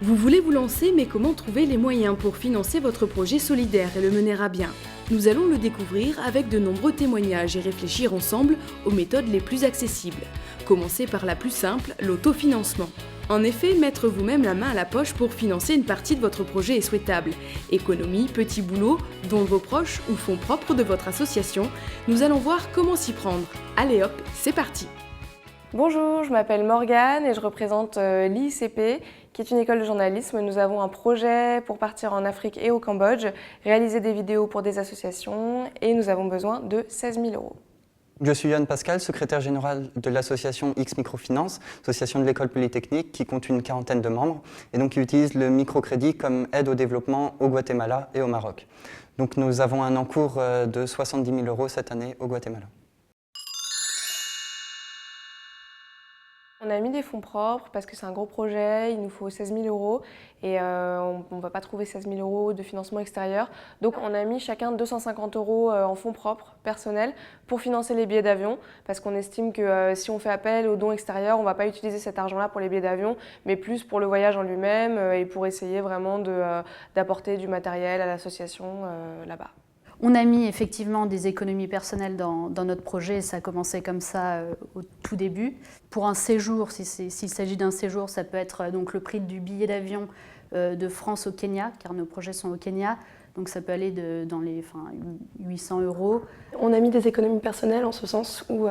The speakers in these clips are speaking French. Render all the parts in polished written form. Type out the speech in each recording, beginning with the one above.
Vous voulez vous lancer, mais comment trouver les moyens pour financer votre projet solidaire et le mener à bien? Nous allons le découvrir avec de nombreux témoignages et réfléchir ensemble aux méthodes les plus accessibles. Commencez par la plus simple, l'autofinancement. En effet, mettre vous-même la main à la poche pour financer une partie de votre projet est souhaitable. Économie, petit boulot, dons de vos proches ou fonds propres de votre association, nous allons voir comment s'y prendre. Allez hop, c'est parti! Bonjour, je m'appelle Morgane et je représente l'ICP, qui est une école de journalisme. Nous avons un projet pour partir en Afrique et au Cambodge, réaliser des vidéos pour des associations et nous avons besoin de 16 000 €. Je suis Yann Pascal, secrétaire général de l'association X Microfinance, association de l'école polytechnique qui compte une quarantaine de membres et donc qui utilise le microcrédit comme aide au développement au Guatemala et au Maroc. Donc nous avons un encours de 70 000 € cette année au Guatemala. On a mis des fonds propres parce que c'est un gros projet, il nous faut 16 000 € et on ne va pas trouver 16 000 € de financement extérieur. Donc on a mis chacun 250 € en fonds propres personnels pour financer les billets d'avion parce qu'on estime que si on fait appel aux dons extérieurs, on ne va pas utiliser cet argent-là pour les billets d'avion, mais plus pour le voyage en lui-même et pour essayer vraiment d'apporter du matériel à l'association là-bas. On a mis effectivement des économies personnelles dans notre projet, ça a commencé comme ça au tout début. Pour un séjour, s'il s'agit d'un séjour, ça peut être donc le prix du billet d'avion de France au Kenya, car nos projets sont au Kenya, donc ça peut aller dans les 800 €. On a mis des économies personnelles en ce sens où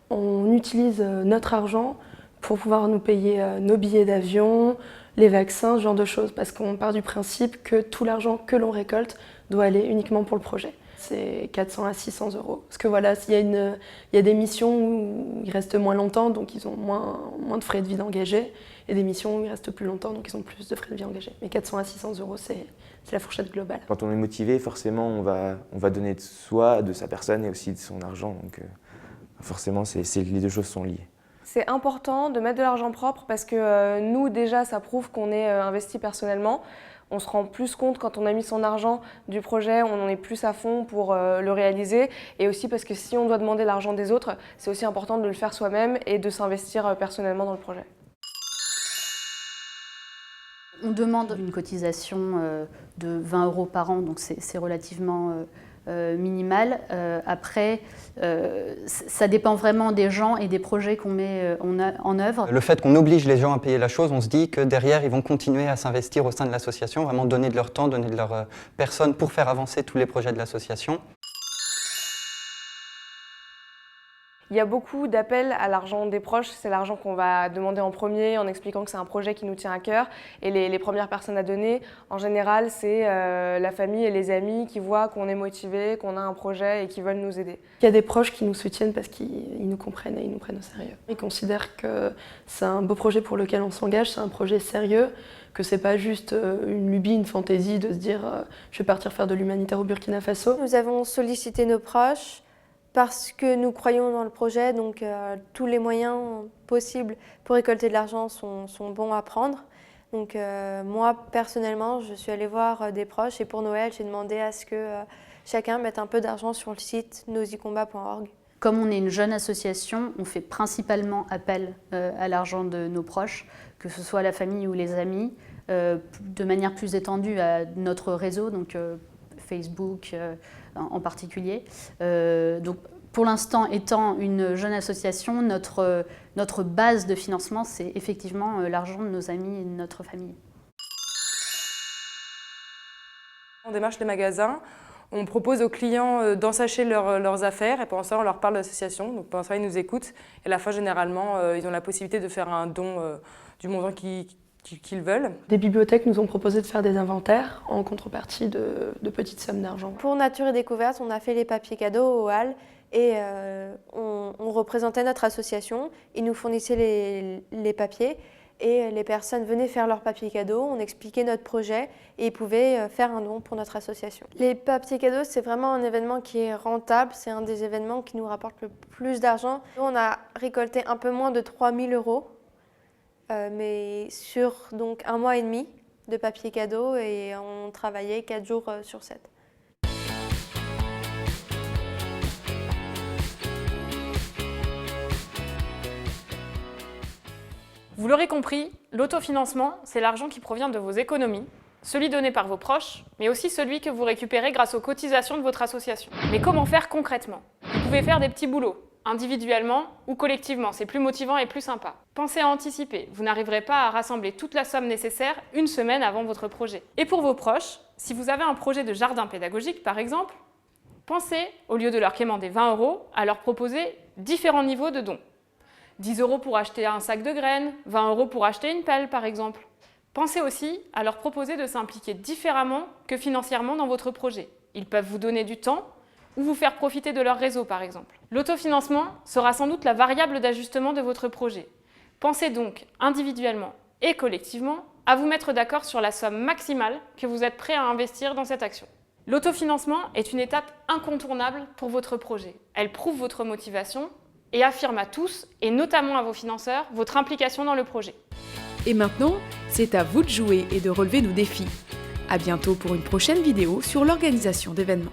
on utilise notre argent pour pouvoir nous payer nos billets d'avion, les vaccins, ce genre de choses, parce qu'on part du principe que tout l'argent que l'on récolte doit aller uniquement pour le projet. C'est 400 à 600 €. Parce que voilà, il y a des missions où ils restent moins longtemps, donc ils ont moins de frais de vie engagés, et des missions où ils restent plus longtemps, donc ils ont plus de frais de vie engagés. Mais 400 à 600 €, c'est la fourchette globale. Quand on est motivé, forcément, on va donner de soi, de sa personne et aussi de son argent. Donc forcément, les deux choses sont liées. C'est important de mettre de l'argent propre parce que nous, déjà, ça prouve qu'on est investi personnellement. On se rend plus compte quand on a mis son argent du projet, on en est plus à fond pour le réaliser. Et aussi parce que si on doit demander l'argent des autres, c'est aussi important de le faire soi-même et de s'investir personnellement dans le projet. On demande une cotisation de 20 € par an, donc c'est relativement minimal. Après, ça dépend vraiment des gens et des projets qu'on met en œuvre. Le fait qu'on oblige les gens à payer la chose, on se dit que derrière, ils vont continuer à s'investir au sein de l'association, vraiment donner de leur temps, donner de leur personne pour faire avancer tous les projets de l'association. Il y a beaucoup d'appels à l'argent des proches, c'est l'argent qu'on va demander en premier en expliquant que c'est un projet qui nous tient à cœur. Et les premières personnes à donner, en général, c'est la famille et les amis qui voient qu'on est motivé, qu'on a un projet et qui veulent nous aider. Il y a des proches qui nous soutiennent parce qu'ils nous comprennent et ils nous prennent au sérieux. Ils considèrent que c'est un beau projet pour lequel on s'engage, c'est un projet sérieux, que c'est pas juste une lubie, une fantaisie de se dire je vais partir faire de l'humanitaire au Burkina Faso. Nous avons sollicité nos proches parce que nous croyons dans le projet, donc tous les moyens possibles pour récolter de l'argent sont bons à prendre. Donc moi, personnellement, je suis allée voir des proches et pour Noël, j'ai demandé à ce que chacun mette un peu d'argent sur le site nosicombat.org. Comme on est une jeune association, on fait principalement appel à l'argent de nos proches, que ce soit la famille ou les amis, de manière plus étendue à notre réseau, donc Facebook en particulier. Donc, pour l'instant, étant une jeune association, notre base de financement, c'est effectivement l'argent de nos amis et de notre famille. On démarche les magasins, on propose aux clients d'ensacher leurs affaires et pendant ça, on leur parle de l'association. Donc pendant ça, ils nous écoutent et à la fin, généralement, ils ont la possibilité de faire un don du montant qu'ils veulent. Des bibliothèques nous ont proposé de faire des inventaires en contrepartie de petites sommes d'argent. Pour Nature et Découverte, on a fait les papiers cadeaux au hall et on représentait notre association. Ils nous fournissaient les papiers et les personnes venaient faire leurs papiers cadeaux, on expliquait notre projet et ils pouvaient faire un don pour notre association. Les papiers cadeaux, c'est vraiment un événement qui est rentable, c'est un des événements qui nous rapporte le plus d'argent. On a récolté un peu moins de 3 000 €. Mais sur donc 1 mois et demi de papier cadeau et on travaillait 4 jours sur 7. Vous l'aurez compris, l'autofinancement, c'est l'argent qui provient de vos économies, celui donné par vos proches, mais aussi celui que vous récupérez grâce aux cotisations de votre association. Mais comment faire concrètement? Vous pouvez faire des petits boulots, individuellement ou collectivement, c'est plus motivant et plus sympa. Pensez à anticiper, vous n'arriverez pas à rassembler toute la somme nécessaire une semaine avant votre projet. Et pour vos proches, si vous avez un projet de jardin pédagogique par exemple, pensez, au lieu de leur quémander 20 €, à leur proposer différents niveaux de dons. 10 € pour acheter un sac de graines, 20 € pour acheter une pelle par exemple. Pensez aussi à leur proposer de s'impliquer différemment que financièrement dans votre projet. Ils peuvent vous donner du temps ou vous faire profiter de leur réseau par exemple. L'autofinancement sera sans doute la variable d'ajustement de votre projet. Pensez donc individuellement et collectivement à vous mettre d'accord sur la somme maximale que vous êtes prêt à investir dans cette action. L'autofinancement est une étape incontournable pour votre projet. Elle prouve votre motivation et affirme à tous, et notamment à vos financeurs, votre implication dans le projet. Et maintenant, c'est à vous de jouer et de relever nos défis. À bientôt pour une prochaine vidéo sur l'organisation d'événements.